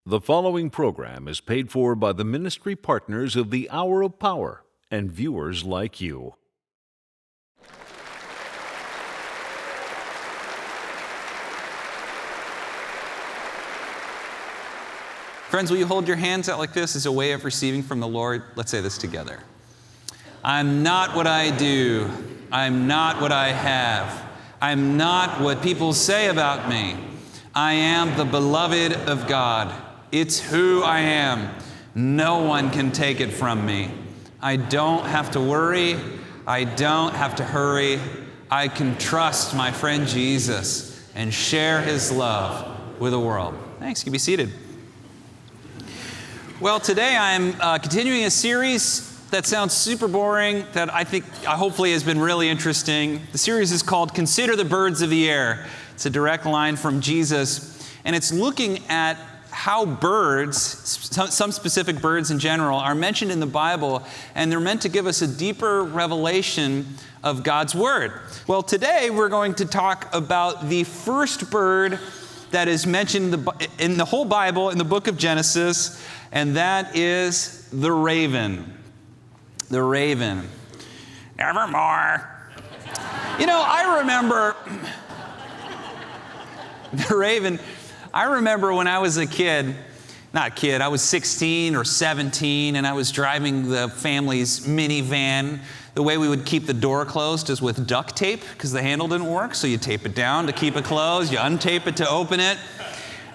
The following program is paid for by the ministry partners of the Hour of Power and viewers like you. Friends, will you hold your hands out like this as a way of receiving from the Lord? Let's say this together. I'm not what I do. I'm not what I have. I'm not what people say about me. I am the beloved of God. It's who I am. No one can take it from me. I don't have to worry. I don't have to hurry. I can trust my friend Jesus and share his love with the world. Thanks. You can be seated. Well, today I'm continuing a series that sounds super boring, that I think hopefully has been really interesting. The series is called Consider the Birds of the Air. It's a direct line from Jesus, and it's looking at how birds, some specific birds in general, are mentioned in the Bible, and they're meant to give us a deeper revelation of God's Word. Well, today we're going to talk about the first bird that is mentioned in the whole Bible, in the book of Genesis, and that is the raven. The raven. Nevermore. You know, I remember the raven. I remember when I was a kid, I was 16 or 17, and I was driving the family's minivan. The way we would keep the door closed is with duct tape, because the handle didn't work, so you tape it down to keep it closed, you untape it to open it.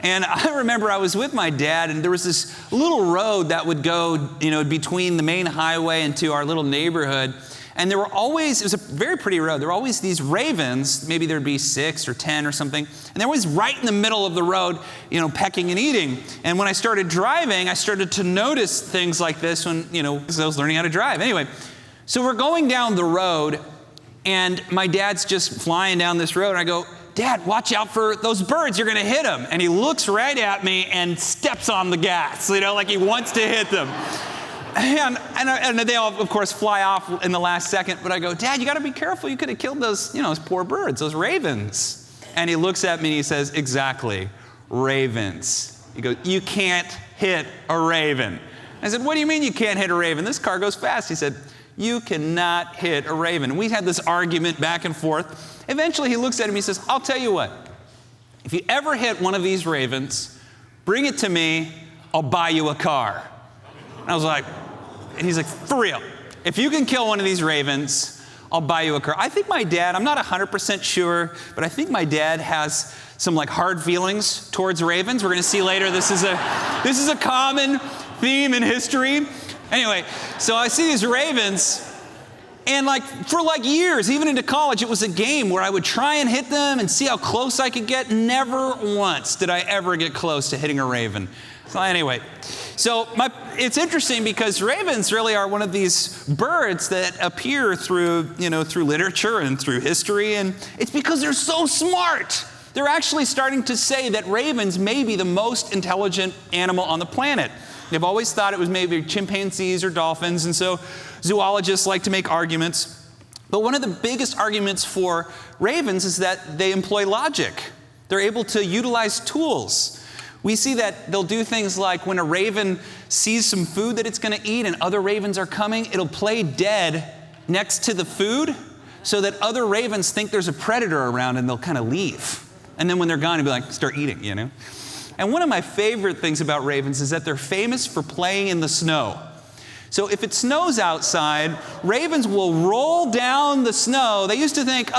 And I remember I was with my dad, and there was this little road that would go, between the main highway into our little neighborhood. And there were always, it was a very pretty road, there were always these ravens, maybe there'd be 6 or 10 or something, and they're always right in the middle of the road, pecking and eating. And when I started driving, I started to notice things like this because I was learning how to drive. Anyway, so we're going down the road, and my dad's just flying down this road, and I go, "Dad, watch out for those birds, you're gonna hit them." And he looks right at me and steps on the gas, like he wants to hit them. And they all, of course, fly off in the last second. But I go, "Dad, you got to be careful. You could have killed those poor birds, those ravens." And he looks at me and he says, "Exactly, ravens." He goes, "You can't hit a raven." I said, "What do you mean you can't hit a raven? This car goes fast." He said, "You cannot hit a raven." And we had this argument back and forth. Eventually, he looks at him and he says, "I'll tell you what. If you ever hit one of these ravens, bring it to me. I'll buy you a car." And I was like, and he's like, "For real, if you can kill one of these ravens, I'll buy you a car." I think my dad, I'm not 100% sure, but I think my dad has some hard feelings towards ravens. We're going to see later this is a common theme in history. Anyway, so I see these ravens, and for years, even into college, it was a game where I would try and hit them and see how close I could get. Never once did I ever get close to hitting a raven. So anyway, it's interesting because ravens really are one of these birds that appear through literature and through history, and it's because they're so smart. They're actually starting to say that ravens may be the most intelligent animal on the planet. They've always thought it was maybe chimpanzees or dolphins, and so zoologists like to make arguments. But one of the biggest arguments for ravens is that they employ logic. They're able to utilize tools. We see that they'll do things like when a raven sees some food that it's going to eat and other ravens are coming, it'll play dead next to the food so that other ravens think there's a predator around and they'll kind of leave. And then when they're gone, it'll be start eating, And one of my favorite things about ravens is that they're famous for playing in the snow. So if it snows outside, ravens will roll down the snow. They used to think,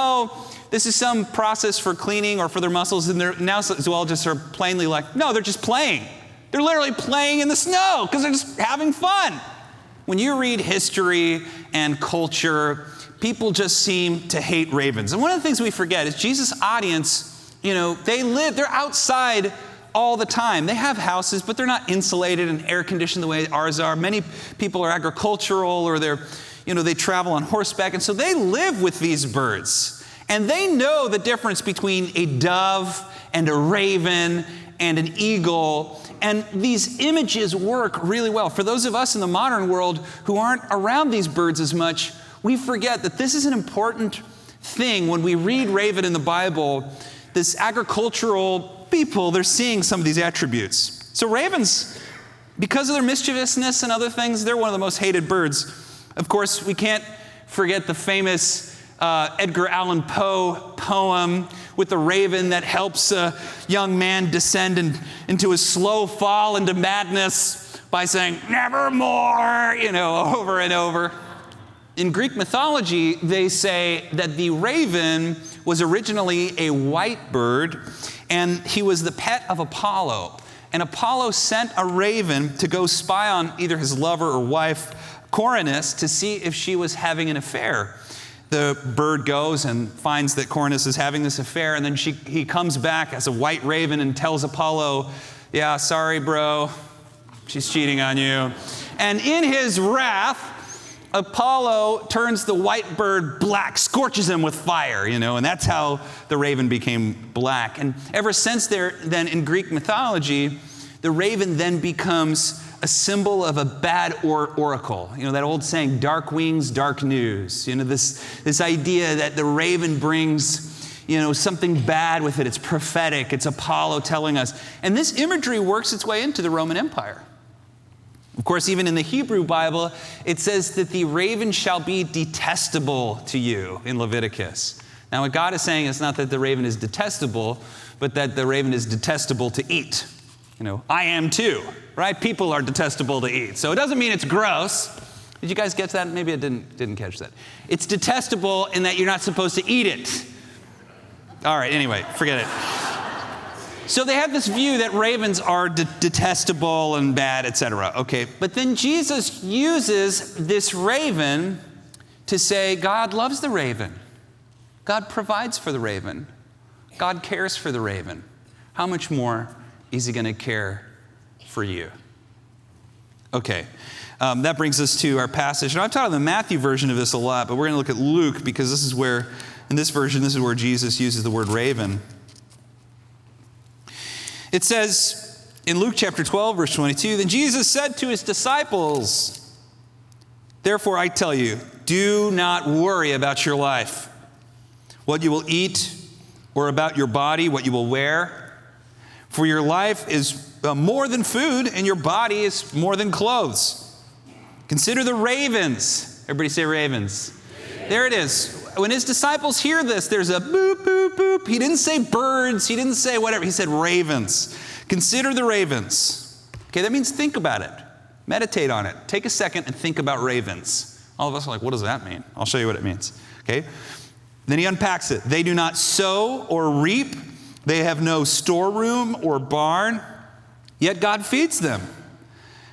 this is some process for cleaning or for their muscles, and now zoologists are plainly no, they're just playing. They're literally playing in the snow because they're just having fun. When you read history and culture, people just seem to hate ravens. And one of the things we forget is Jesus' audience, they're outside all the time. They have houses, but they're not insulated and air conditioned the way ours are. Many people are agricultural, or they travel on horseback, and so they live with these birds. And they know the difference between a dove and a raven and an eagle. And these images work really well. For those of us in the modern world who aren't around these birds as much, we forget that this is an important thing. When we read raven in the Bible, this agricultural people, they're seeing some of these attributes. So ravens, because of their mischievousness and other things, they're one of the most hated birds. Of course, we can't forget the famous Edgar Allan Poe poem with the raven that helps a young man descend into a slow fall into madness by saying, "Nevermore," over and over. In Greek mythology, they say that the raven was originally a white bird, and he was the pet of Apollo. And Apollo sent a raven to go spy on either his lover or wife, Coronus, to see if she was having an affair. The bird goes and finds that Coronus is having this affair, and then he comes back as a white raven and tells Apollo, "Yeah, sorry, bro, she's cheating on you." And in his wrath, Apollo turns the white bird black, scorches him with fire, and that's how the raven became black. And ever since then in Greek mythology, the raven then becomes a symbol of a bad oracle. That old saying, dark wings, dark news. This idea that the raven brings, something bad with it. It's prophetic. It's Apollo telling us. And this imagery works its way into the Roman Empire. Of course, even in the Hebrew Bible, it says that the raven shall be detestable to you in Leviticus. Now, what God is saying is not that the raven is detestable, but that the raven is detestable to eat. I am too, right? People are detestable to eat. So it doesn't mean it's gross. Did you guys get that? Maybe I didn't catch that. It's detestable in that you're not supposed to eat it. All right, anyway, forget it. So they have this view that ravens are detestable and bad, etc. Okay, but then Jesus uses this raven to say God loves the raven. God provides for the raven. God cares for the raven. How much more is he going to care for you? Okay, that brings us to our passage. Now, I've taught on the Matthew version of this a lot, but we're going to look at Luke because this is where Jesus uses the word raven. It says in Luke chapter 12, verse 22, "Then Jesus said to his disciples, 'Therefore I tell you, do not worry about your life, what you will eat, or about your body, what you will wear. For your life is more than food, and your body is more than clothes. Consider the ravens.'" Everybody say ravens. There it is. When his disciples hear this, there's a boop, boop, boop. He didn't say birds. He didn't say whatever. He said ravens. Consider the ravens. Okay, that means think about it. Meditate on it. Take a second and think about ravens. All of us are like, what does that mean? I'll show you what it means. Okay. Then he unpacks it. "They do not sow or reap. They have no storeroom or barn, yet God feeds them.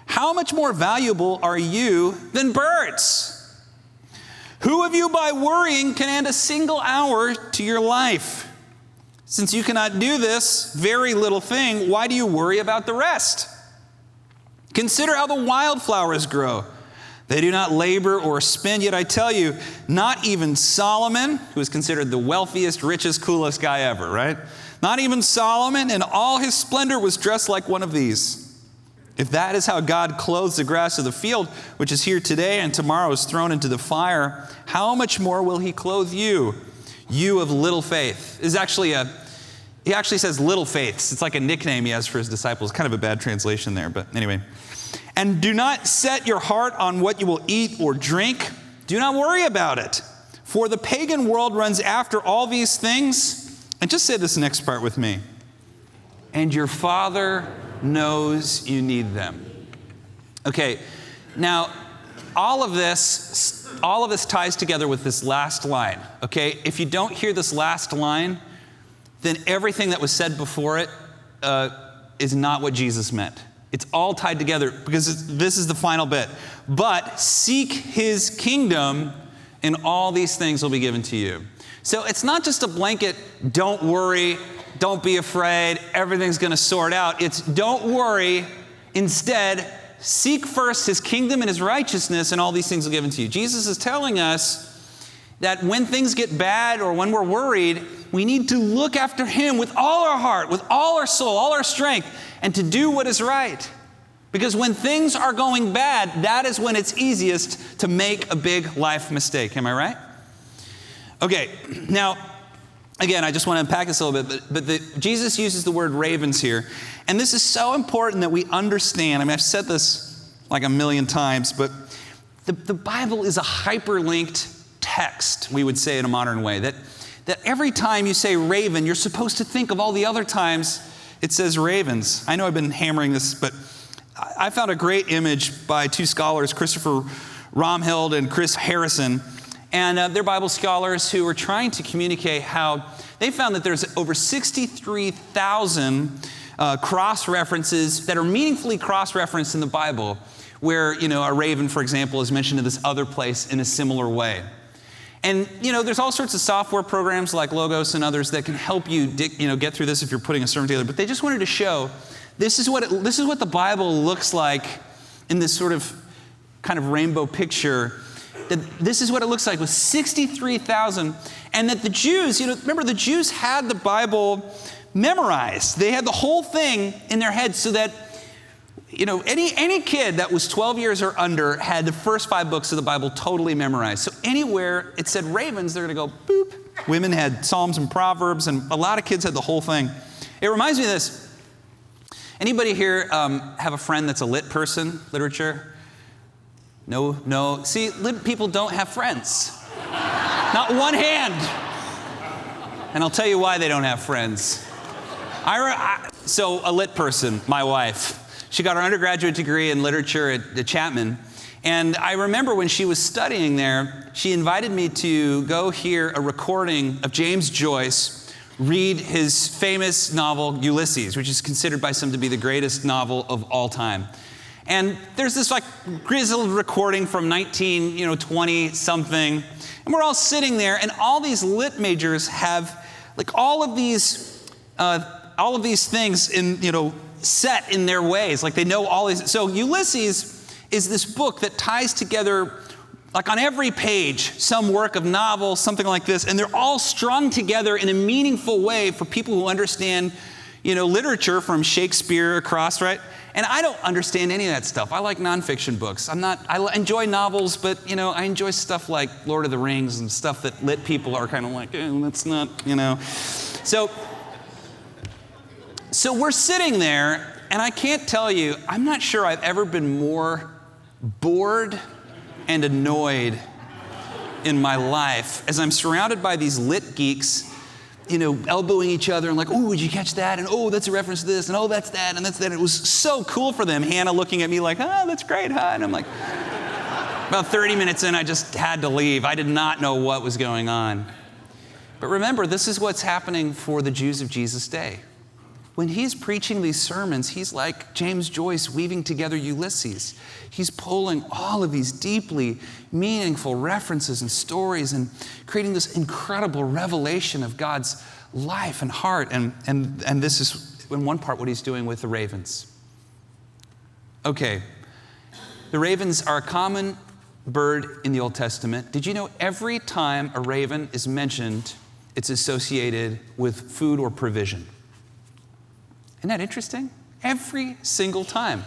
How much more valuable are you than birds? Who of you by worrying can add a single hour to your life? Since you cannot do this very little thing, why do you worry about the rest? Consider how the wildflowers grow. They do not labor or spin, yet I tell you, not even Solomon," who is considered the wealthiest, richest, coolest guy ever, right? "Not even Solomon in all his splendor was dressed like one of these. If that is how God clothes the grass of the field, which is here today and tomorrow is thrown into the fire, how much more will he clothe you, you of little faith?" He actually says little faiths. It's like a nickname he has for his disciples. Kind of a bad translation there, but anyway. "And do not set your heart on what you will eat or drink. Do not worry about it. For the pagan world runs after all these things." And just say this next part with me. "And your Father knows you need them." Okay, now all of this ties together with this last line. Okay, if you don't hear this last line, then everything that was said before it is not what Jesus meant. It's all tied together because this is the final bit. "But seek his kingdom, and all these things will be given to you." So it's not just a blanket, don't worry, don't be afraid, everything's going to sort out. It's don't worry. Instead, seek first his kingdom and his righteousness, and all these things will be given to you. Jesus is telling us that when things get bad or when we're worried, we need to look after him with all our heart, with all our soul, all our strength, and to do what is right. Because when things are going bad, that is when it's easiest to make a big life mistake. Am I right? Okay, now, Again, I just want to unpack this a little bit, but Jesus uses the word ravens here. And this is so important that we understand. I mean, I've said this like a million times, but the Bible is a hyperlinked text, we would say in a modern way. That every time you say raven, you're supposed to think of all the other times it says ravens. I know I've been hammering this, but I found a great image by two scholars, Christopher Romhild and Chris Harrison. And they're Bible scholars who were trying to communicate how they found that there's over 63,000 cross-references that are meaningfully cross-referenced in the Bible, where, a raven, for example, is mentioned in this other place in a similar way. And, there's all sorts of software programs like Logos and others that can help you, get through this if you're putting a sermon together. But they just wanted to show this is what the Bible looks like in this sort of kind of rainbow picture. That this is what it looks like with 63,000, and that the Jews, remember the Jews had the Bible memorized. They had the whole thing in their head so that, any kid that was 12 years or under had the first 5 books of the Bible totally memorized. So anywhere it said ravens, they're going to go boop. Women had Psalms and Proverbs, and a lot of kids had the whole thing. It reminds me of this. Anybody here have a friend that's a lit person, literature? No. See, lit people don't have friends. Not one hand. And I'll tell you why they don't have friends. So a lit person, my wife, she got her undergraduate degree in literature at Chapman. And I remember when she was studying there, she invited me to go hear a recording of James Joyce read his famous novel, Ulysses, which is considered by some to be the greatest novel of all time. And there's this like grizzled recording from 1920 something. And we're all sitting there, and all these lit majors have like all of these things in, set in their ways. Like they know all these. So Ulysses is this book that ties together, like on every page, some work of novel, something like this. And they're all strung together in a meaningful way for people who understand, literature from Shakespeare across, right? And I don't understand any of that stuff. I like nonfiction books. I enjoy novels, but, I enjoy stuff like Lord of the Rings and stuff that lit people are kind of like, that's not, So we're sitting there, and I can't tell you, I'm not sure I've ever been more bored and annoyed in my life as I'm surrounded by these lit geeks, elbowing each other and like, oh, did you catch that? And oh, that's a reference to this, and oh, that's that, and that's that. It was so cool for them. Hannah looking at me like, that's great, huh? And I'm like, about 30 minutes in, I just had to leave. I did not know what was going on. But remember, this is what's happening for the Jews of Jesus' day. When he's preaching these sermons, he's like James Joyce weaving together Ulysses. He's pulling all of these deeply meaningful references and stories and creating this incredible revelation of God's life and heart. And this is, in one part, what he's doing with the ravens. Okay, the ravens are a common bird in the Old Testament. Did you know every time a raven is mentioned, it's associated with food or provision? Isn't that interesting? Every single time.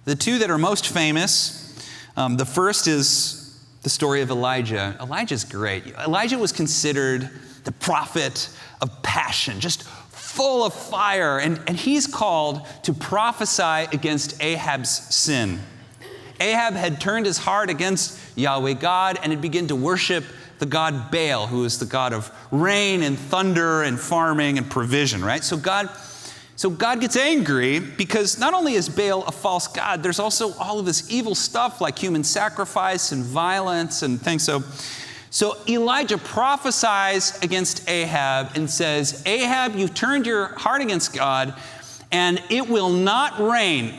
The two that are most famous, the first is the story of Elijah. Elijah's great. Elijah was considered the prophet of passion, just full of fire. And he's called to prophesy against Ahab's sin. Ahab had turned his heart against Yahweh God and had begun to worship the god Baal, who is the god of rain and thunder and farming and provision, right? So God gets angry because not only is Baal a false god, there's also all of this evil stuff like human sacrifice and violence and things. So Elijah prophesies against Ahab and says, Ahab, you've turned your heart against God and it will not rain.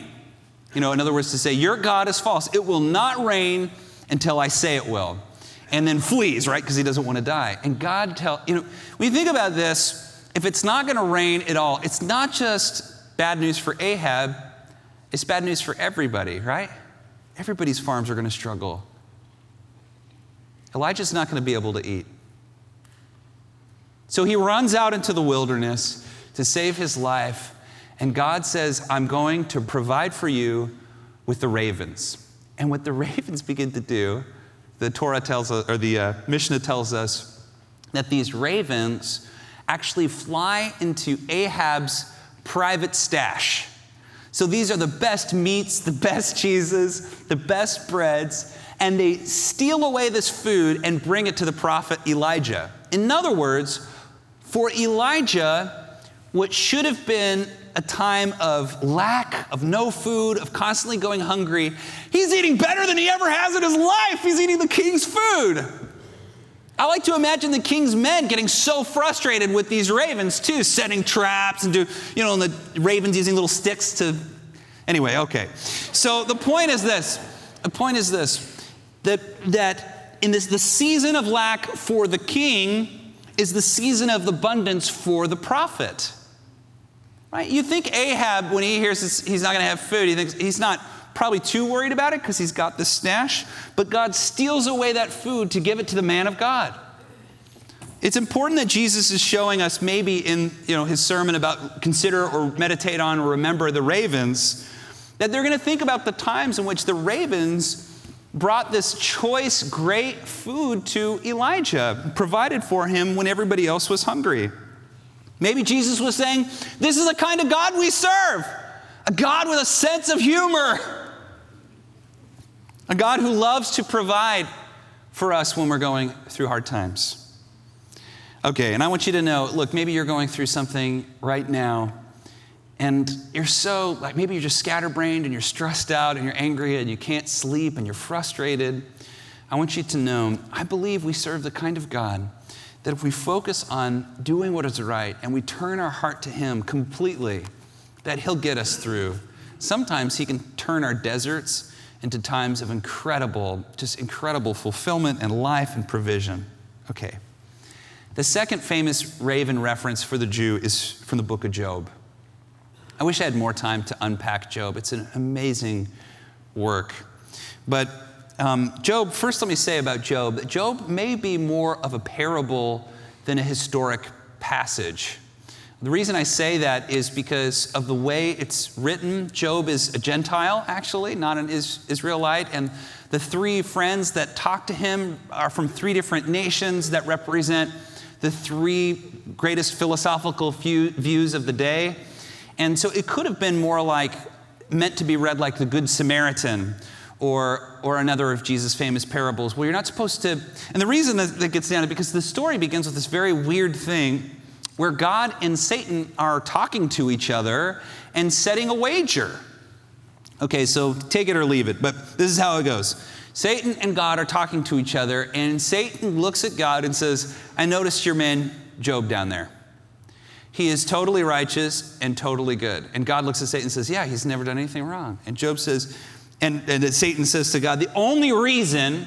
In other words, to say your God is false. It will not rain until I say it will. And then flees, right? Because he doesn't want to die. And God when you think about this, if it's not going to rain at all, it's not just bad news for Ahab, it's bad news for everybody, right? Everybody's farms are going to struggle. Elijah's not going to be able to eat. So he runs out into the wilderness to save his life, and God says, I'm going to provide for you with the ravens. And what the ravens begin to do, the Torah tells us, or the Mishnah tells us, that these ravens actually fly into Ahab's private stash. So these are the best meats, the best cheeses, the best breads, and they steal away this food and bring it to the prophet Elijah. In other words, for Elijah, what should have been a time of lack, of no food, of constantly going hungry, he's eating better than he ever has in his life. He's eating the king's food. I like to imagine the king's men getting so frustrated with these ravens too, setting traps and and the ravens using little sticks to, anyway, okay. So the point is this, that in the season of lack for the king is the season of abundance for the prophet. Right? You think Ahab, when he hears he's not going to have food, he thinks he's not probably too worried about it because he's got the stash, but God steals away that food to give it to the man of God. It's important that Jesus is showing us maybe in his sermon about consider or meditate on or remember the ravens, that they're going to think about the times in which the ravens brought this choice, great food to Elijah, provided for him when everybody else was hungry. Maybe Jesus was saying, this is the kind of God we serve, a God with a sense of humor, a God who loves to provide for us when we're going through hard times. Okay, and I want you to know, look, maybe you're going through something right now, and you're so, maybe you're just scatterbrained and you're stressed out and you're angry and you can't sleep and you're frustrated. I want you to know, I believe we serve the kind of God that if we focus on doing what is right and we turn our heart to Him completely, that He'll get us through. Sometimes He can turn our deserts into times of incredible fulfillment and life and provision. Okay. The second famous raven reference for the Jew is from the book of Job. I wish I had more time to unpack Job. It's an amazing work. But Job, first let me say about Job, that Job may be more of a parable than a historic passage. The reason I say that is because of the way it's written. Job is a Gentile, actually, not an Israelite, and the three friends that talk to him are from three different nations that represent the three greatest philosophical views of the day. And so it could have been more like, meant to be read like the Good Samaritan or another of Jesus' famous parables, where you're not supposed to, and the reason that gets down is because the story begins with this very weird thing where God and Satan are talking to each other and setting a wager. Okay, so take it or leave it, but this is how it goes. Satan and God are talking to each other, and Satan looks at God and says, I noticed your man Job down there. He is totally righteous and totally good. And God looks at Satan and says, yeah, he's never done anything wrong. And Job says, and Satan says to God, the only reason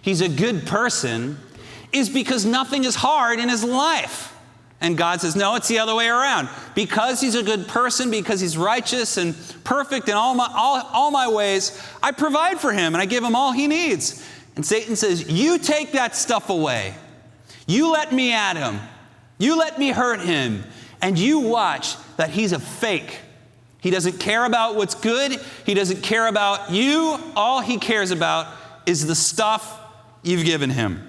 he's a good person is because nothing is hard in his life. And God says, no, it's the other way around. Because he's a good person, because he's righteous and perfect in all my ways, I provide for him and I give him all he needs. And Satan says, you take that stuff away. You let me at him. You let me hurt him. And you watch that he's a fake. He doesn't care about what's good. He doesn't care about you. All he cares about is the stuff you've given him.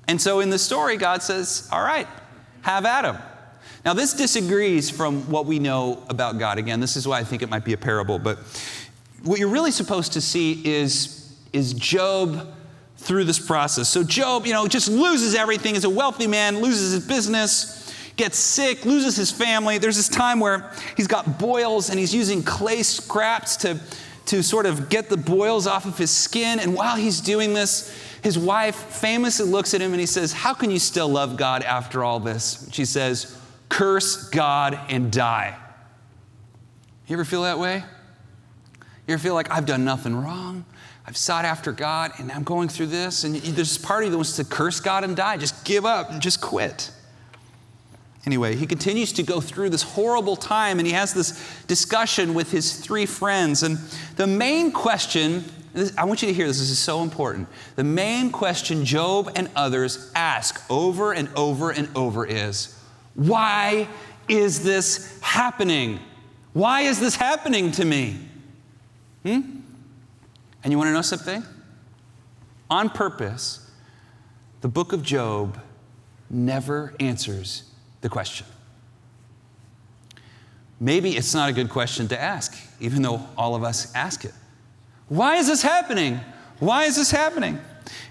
And so in the story, God says, all right, have at him. Now, this disagrees from what we know about God. Again, this is why I think it might be a parable. But what you're really supposed to see is Job through this process. So Job, just loses everything. He's a wealthy man, loses his business, gets sick, loses his family. There's this time where he's got boils and he's using clay scraps to sort of get the boils off of his skin. And while he's doing this, his wife famously looks at him and he says, how can you still love God after all this? She says, curse God and die. You ever feel that way? You ever feel like I've done nothing wrong? I've sought after God and I'm going through this. And there's this part of you that wants to curse God and die. Just give up and just quit. Anyway, he continues to go through this horrible time and he has this discussion with his three friends. And the main question, I want you to hear this is so important. The main question Job and others ask over and over and over is, why is this happening? Why is this happening to me? And you want to know something? On purpose, the book of Job never answers the question. Maybe it's not a good question to ask, even though all of us ask it. Why is this happening? Why is this happening?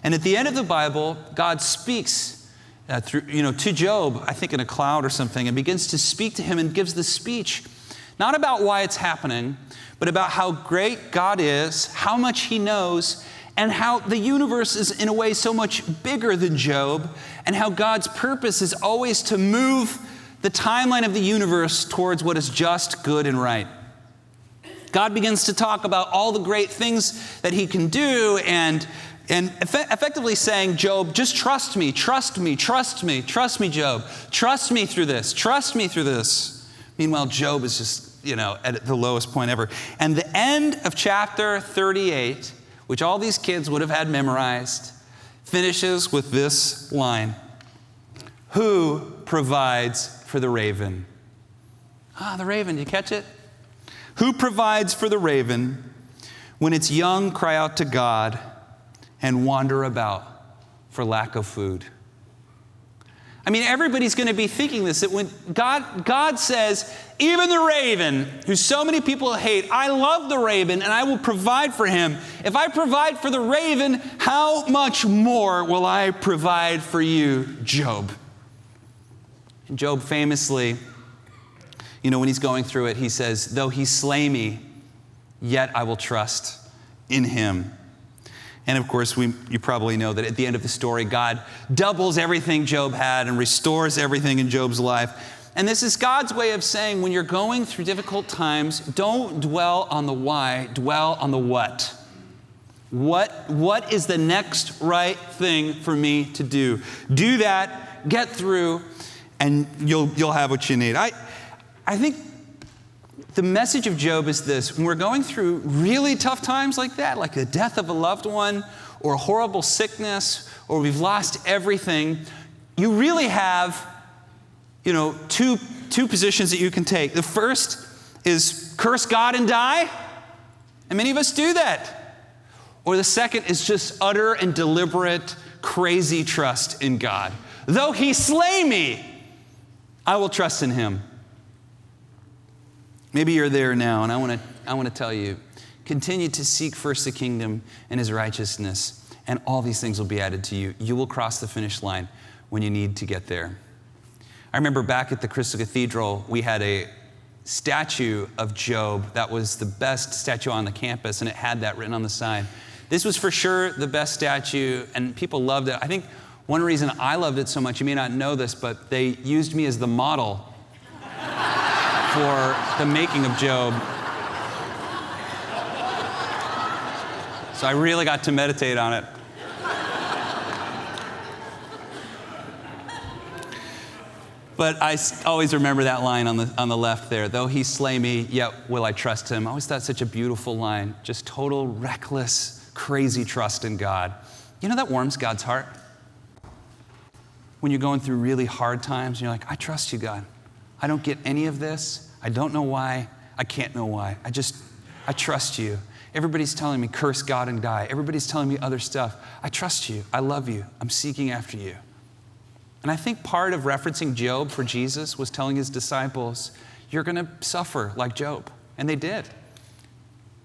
And at the end of the Bible, God speaks to Job, I think in a cloud or something, and begins to speak to him and gives the speech, not about why it's happening, but about how great God is, how much he knows, and how the universe is in a way so much bigger than Job, and how God's purpose is always to move the timeline of the universe towards what is just, good, and right. God begins to talk about all the great things that he can do and effectively saying, Job, just trust me, trust me, trust me, trust me, Job. Trust me through this, trust me through this. Meanwhile, Job is just, at the lowest point ever. And the end of chapter 38, which all these kids would have had memorized, finishes with this line. Who provides for the raven? The raven, you catch it? Who provides for the raven when its young cry out to God and wander about for lack of food? I mean, everybody's going to be thinking this, that when God says, even the raven, who so many people hate, I love the raven and I will provide for him. If I provide for the raven, how much more will I provide for you, Job? And Job famously, when he's going through it, he says, though he slay me, yet I will trust in him. And of course, you probably know that at the end of the story, God doubles everything Job had and restores everything in Job's life. And this is God's way of saying, when you're going through difficult times, don't dwell on the why, dwell on the what. What is the next right thing for me to do? Do that, get through, and you'll have what you need. I think the message of Job is this: when we're going through really tough times like that, like the death of a loved one or a horrible sickness, or we've lost everything, you really have, two positions that you can take. The first is curse God and die, and many of us do that. Or the second is just utter and deliberate, crazy trust in God. Though he slay me, I will trust in him. Maybe you're there now, and I want to tell you, continue to seek first the kingdom and his righteousness, and all these things will be added to you. You will cross the finish line when you need to get there. I remember back at the Crystal Cathedral, we had a statue of Job that was the best statue on the campus, and it had that written on the side. This was for sure the best statue, and people loved it. I think one reason I loved it so much, you may not know this, but they used me as the model for the making of Job. So I really got to meditate on it. But I always remember that line on the left there. Though he slay me, yet will I trust him. I always thought such a beautiful line. Just total, reckless, crazy trust in God. That warms God's heart. When you're going through really hard times, and you're like, I trust you, God. I don't get any of this. I don't know why. I can't know why. I trust you. Everybody's telling me curse God and die. Everybody's telling me other stuff. I trust you. I love you. I'm seeking after you. And I think part of referencing Job for Jesus was telling his disciples, you're going to suffer like Job. And they did.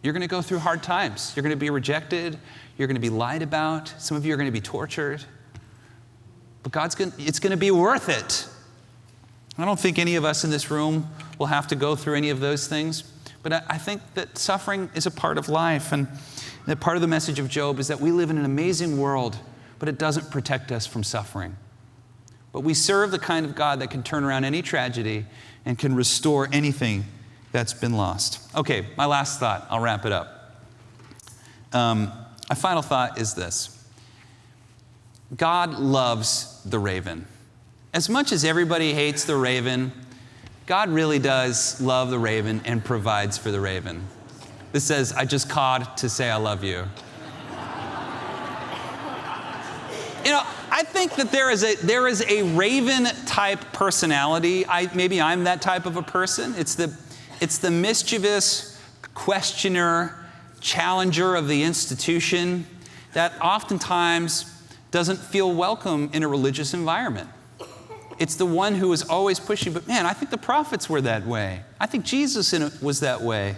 You're going to go through hard times. You're going to be rejected. You're going to be lied about. Some of you are going to be tortured. But it's going to be worth it. I don't think any of us in this room will have to go through any of those things. But I think that suffering is a part of life. And that part of the message of Job is that we live in an amazing world, but it doesn't protect us from suffering. But we serve the kind of God that can turn around any tragedy and can restore anything that's been lost. Okay, my last thought. I'll wrap it up. My final thought is this. God loves the raven. As much as everybody hates the raven, God really does love the raven and provides for the raven. This says, I just called to say I love you. I think that there is a raven-type personality. Maybe I'm that type of a person. It's the mischievous questioner, challenger of the institution that oftentimes doesn't feel welcome in a religious environment. It's the one who is always pushing. But man, I think the prophets were that way. I think Jesus was that way.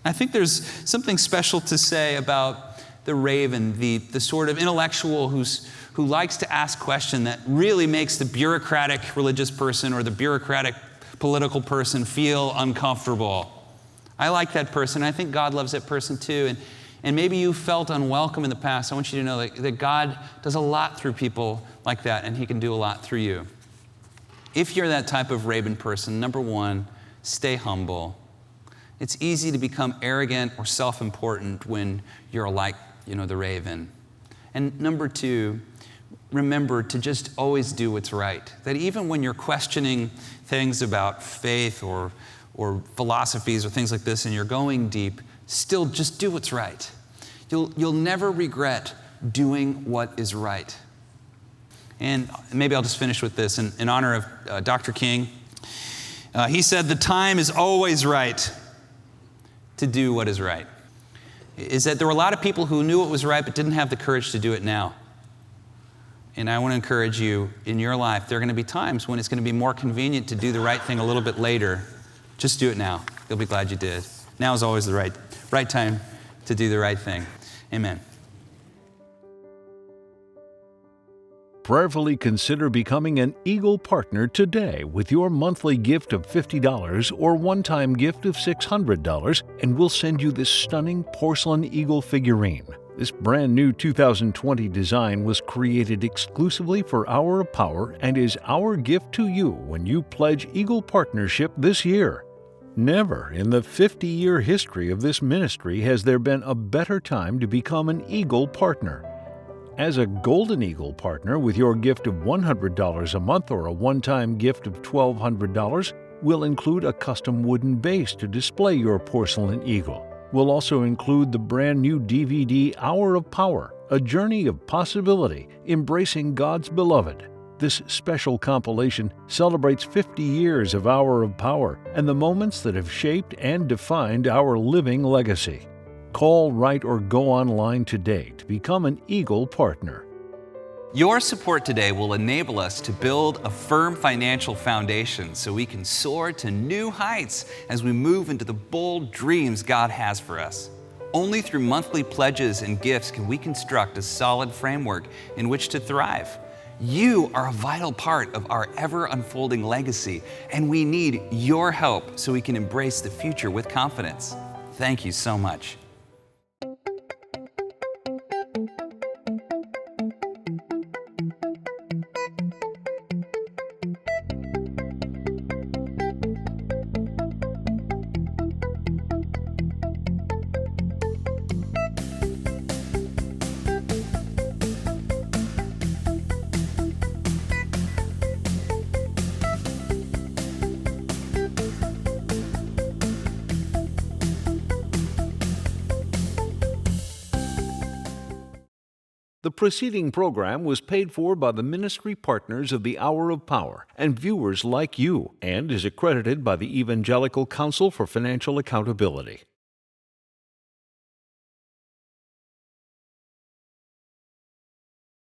I think there's something special to say about the raven, the sort of intellectual who likes to ask questions that really makes the bureaucratic religious person or the bureaucratic political person feel uncomfortable. I like that person. I think God loves that person too. And maybe you felt unwelcome in the past. I want you to know that God does a lot through people like that, and he can do a lot through you. If you're that type of raven person, number one, stay humble. It's easy to become arrogant or self-important when you're like, the raven. And number two, remember to just always do what's right. That even when you're questioning things about faith or philosophies or things like this and you're going deep, still just do what's right. You'll never regret doing what is right. And maybe I'll just finish with this in honor of Dr. King. He said, the time is always right to do what is right. Is that there were a lot of people who knew what was right but didn't have the courage to do it now. And I want to encourage you, in your life, there are going to be times when it's going to be more convenient to do the right thing a little bit later. Just do it now. You'll be glad you did. Now is always the right time to do the right thing. Amen. Prayerfully consider becoming an Eagle partner today with your monthly gift of $50 or one-time gift of $600, and we'll send you this stunning porcelain eagle figurine. This brand new 2020 design was created exclusively for Hour of Power and is our gift to you when you pledge Eagle partnership this year. Never in the 50-year history of this ministry has there been a better time to become an Eagle partner. As a Golden Eagle partner with your gift of $100 a month or a one-time gift of $1,200, we'll include a custom wooden base to display your porcelain eagle. We'll also include the brand new DVD Hour of Power, a journey of possibility, embracing God's beloved. This special compilation celebrates 50 years of Hour of Power and the moments that have shaped and defined our living legacy. Call, write, or go online today to become an Eagle partner. Your support today will enable us to build a firm financial foundation so we can soar to new heights as we move into the bold dreams God has for us. Only through monthly pledges and gifts can we construct a solid framework in which to thrive. You are a vital part of our ever-unfolding legacy, and we need your help so we can embrace the future with confidence. Thank you so much. The preceding program was paid for by the ministry partners of the Hour of Power and viewers like you, and is accredited by the Evangelical Council for Financial Accountability.